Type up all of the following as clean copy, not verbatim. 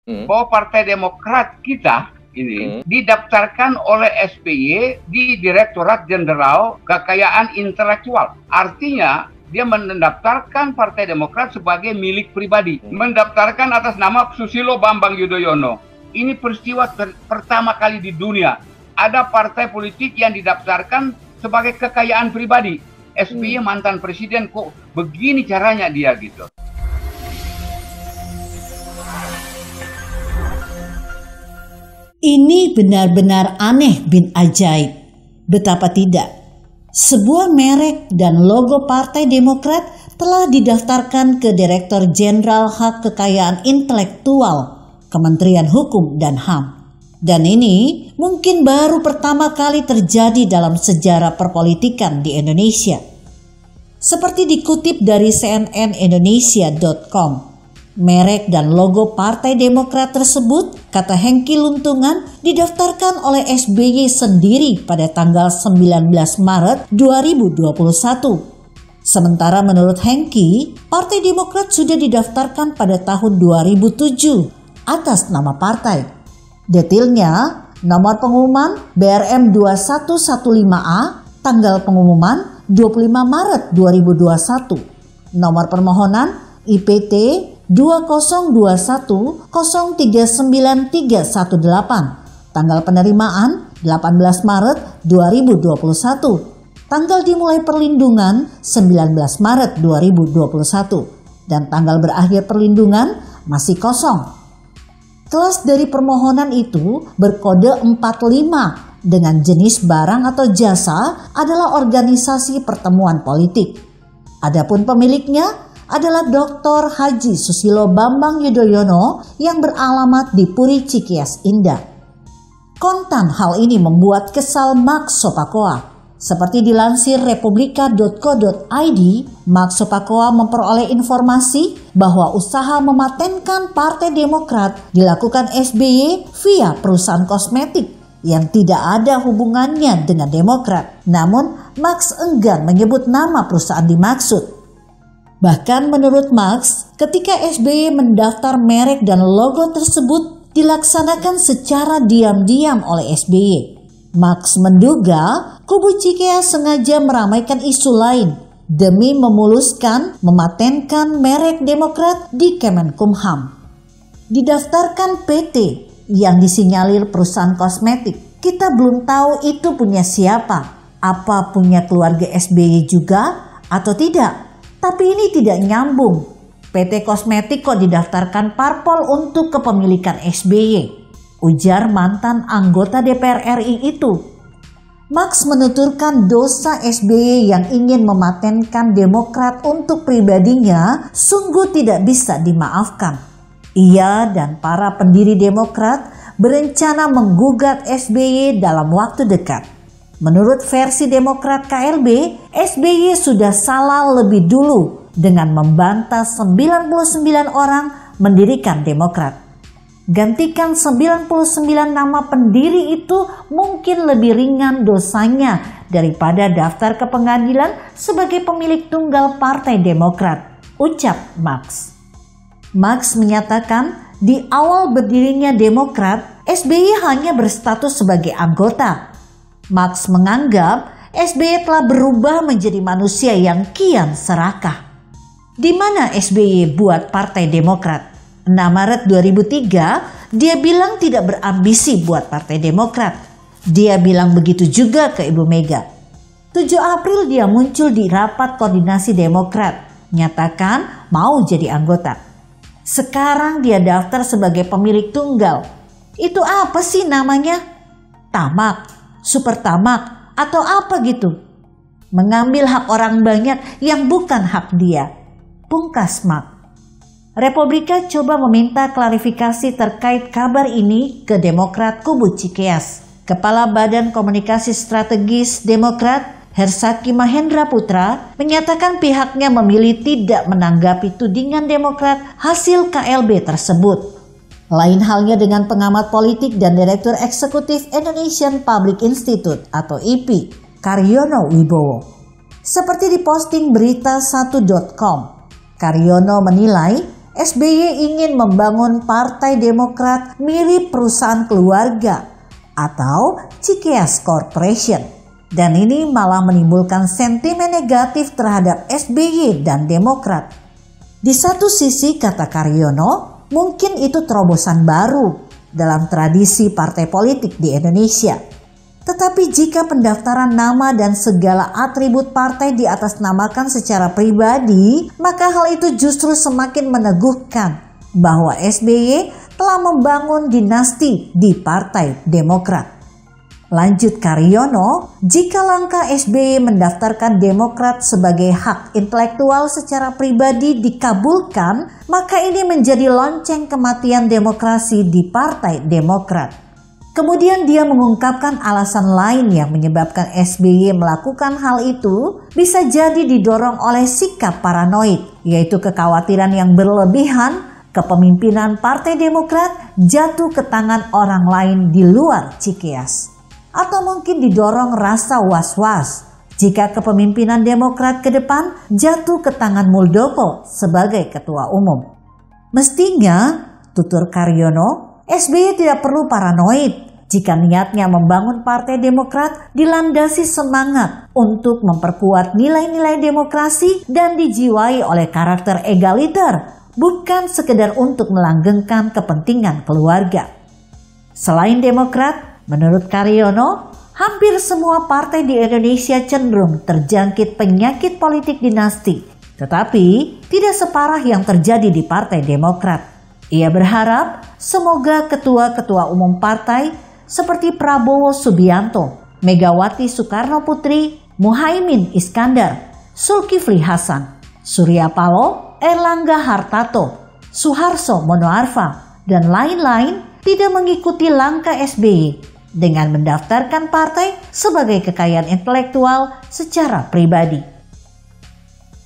bahwa Partai Demokrat kita ini didaftarkan oleh SBY di Direktorat Jenderal Kekayaan Intelektual. Artinya dia mendaftarkan Partai Demokrat sebagai milik pribadi, mendaftarkan atas nama Susilo Bambang Yudhoyono. Ini peristiwa pertama kali di dunia ada partai politik yang didaftarkan sebagai kekayaan pribadi. SBY mantan presiden, kok begini caranya dia gitu. Ini benar-benar aneh bin ajaib. Betapa tidak? Sebuah merek dan logo Partai Demokrat telah didaftarkan ke Direktur Jenderal Hak Kekayaan Intelektual, Kementerian Hukum dan HAM. Dan ini mungkin baru pertama kali terjadi dalam sejarah perpolitikan di Indonesia. Seperti dikutip dari cnnindonesia.com, merek dan logo Partai Demokrat tersebut, kata Hengki Luntungan, didaftarkan oleh SBY sendiri pada tanggal 19 Maret 2021. Sementara menurut Hengki, Partai Demokrat sudah didaftarkan pada tahun 2007 atas nama partai. Detailnya, nomor pengumuman BRM 2115A, tanggal pengumuman 25 Maret 2021, nomor permohonan IPT 2021039318, tanggal penerimaan 18 Maret 2021, tanggal dimulai perlindungan 19 Maret 2021, dan tanggal berakhir perlindungan masih kosong. Kelas dari permohonan itu berkode 45 dengan jenis barang atau jasa adalah organisasi pertemuan politik. Adapun pemiliknya adalah Dr. Haji Susilo Bambang Yudhoyono yang beralamat di Puri Cikias Indah. Kontan hal ini membuat kesal Max Sopakoa. Seperti dilansir republika.co.id, Max Sopakoa memperoleh informasi bahwa usaha mematenkan Partai Demokrat dilakukan SBY via perusahaan kosmetik yang tidak ada hubungannya dengan Demokrat. Namun, Max enggan menyebut nama perusahaan dimaksud. Bahkan menurut Max, ketika SBY mendaftar merek dan logo tersebut dilaksanakan secara diam-diam oleh SBY. Max menduga kubu Cikeas sengaja meramaikan isu lain demi memuluskan mematenkan merek Demokrat di Kemenkumham. Didaftarkan PT yang disinyalir perusahaan kosmetik. Kita belum tahu itu punya siapa, apa punya keluarga SBY juga atau tidak. Tapi ini tidak nyambung. PT Kosmetik kok didaftarkan parpol untuk kepemilikan SBY, ujar mantan anggota DPR RI itu. Max menuturkan dosa SBY yang ingin mematenkan Demokrat untuk pribadinya sungguh tidak bisa dimaafkan. Ia dan para pendiri Demokrat berencana menggugat SBY dalam waktu dekat. Menurut versi Demokrat KLB, SBY sudah salah lebih dulu dengan membantah 99 orang mendirikan Demokrat. Gantikan 99 nama pendiri itu mungkin lebih ringan dosanya daripada daftar ke pengadilan sebagai pemilik tunggal Partai Demokrat, ucap Max. Max menyatakan di awal berdirinya Demokrat, SBY hanya berstatus sebagai anggota. Max menganggap SBY telah berubah menjadi manusia yang kian serakah. Di mana SBY buat Partai Demokrat? 6 Maret 2003, dia bilang tidak berambisi buat Partai Demokrat. Dia bilang begitu juga ke Ibu Mega. 7 April dia muncul di rapat koordinasi Demokrat, nyatakan mau jadi anggota. Sekarang dia daftar sebagai pemilik tunggal. Itu apa sih namanya? Tamak, super tamak, atau apa gitu? Mengambil hak orang banyak yang bukan hak dia. Pungkas Max. Republika coba meminta klarifikasi terkait kabar ini ke Demokrat kubu Cikeas. Kepala Badan Komunikasi Strategis Demokrat, Hersaki Mahendra Putra, menyatakan pihaknya memilih tidak menanggapi tudingan Demokrat hasil KLB tersebut. Lain halnya dengan pengamat politik dan Direktur Eksekutif Indonesian Public Institute atau IPI, Karyono Wibowo. Seperti diposting berita1.com, Karyono menilai SBY ingin membangun Partai Demokrat mirip perusahaan keluarga atau Cikeas Corporation. Dan ini malah menimbulkan sentimen negatif terhadap SBY dan Demokrat. Di satu sisi, kata Karyono, mungkin itu terobosan baru dalam tradisi partai politik di Indonesia. Tetapi jika pendaftaran nama dan segala atribut partai diatasnamakan secara pribadi, maka hal itu justru semakin meneguhkan bahwa SBY telah membangun dinasti di Partai Demokrat. Lanjut Karyono, jika langkah SBY mendaftarkan Demokrat sebagai hak intelektual secara pribadi dikabulkan, maka ini menjadi lonceng kematian demokrasi di Partai Demokrat. Kemudian dia mengungkapkan alasan lain yang menyebabkan SBY melakukan hal itu bisa jadi didorong oleh sikap paranoid, yaitu kekhawatiran yang berlebihan kepemimpinan Partai Demokrat jatuh ke tangan orang lain di luar Cikeas. Atau mungkin didorong rasa was-was jika kepemimpinan Demokrat ke depan jatuh ke tangan Muldoko sebagai ketua umum. Mestinya, tutur Karyono, SBY tidak perlu paranoid jika niatnya membangun Partai Demokrat dilandasi semangat untuk memperkuat nilai-nilai demokrasi dan dijiwai oleh karakter egaliter, bukan sekedar untuk melanggengkan kepentingan keluarga. Selain Demokrat, menurut Karyono, hampir semua partai di Indonesia cenderung terjangkit penyakit politik dinasti, tetapi tidak separah yang terjadi di Partai Demokrat. Ia berharap semoga ketua-ketua umum partai seperti Prabowo Subianto, Megawati Soekarno Putri, Muhaimin Iskandar, Zulkifli Hasan, Surya Paloh, Erlangga Hartarto, Suharto Monoarfa, dan lain-lain tidak mengikuti langkah SBY dengan mendaftarkan partai sebagai kekayaan intelektual secara pribadi.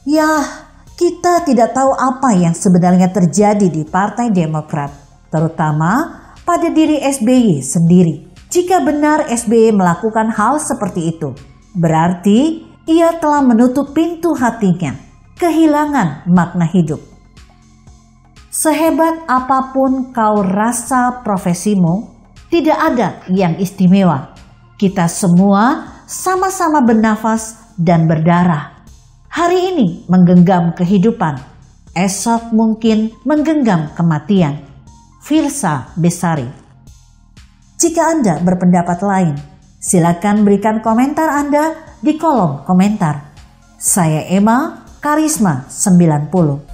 Ya, kita tidak tahu apa yang sebenarnya terjadi di Partai Demokrat, terutama pada diri SBY sendiri. Jika benar SBY melakukan hal seperti itu, berarti ia telah menutup pintu hatinya, kehilangan makna hidup. Sehebat apapun kau rasa profesimu, tidak ada yang istimewa. Kita semua sama-sama bernafas dan berdarah. Hari ini menggenggam kehidupan, esok mungkin menggenggam kematian. Firsa Besari. Jika Anda berpendapat lain, silakan berikan komentar Anda di kolom komentar. Saya Emma, Karisma 90.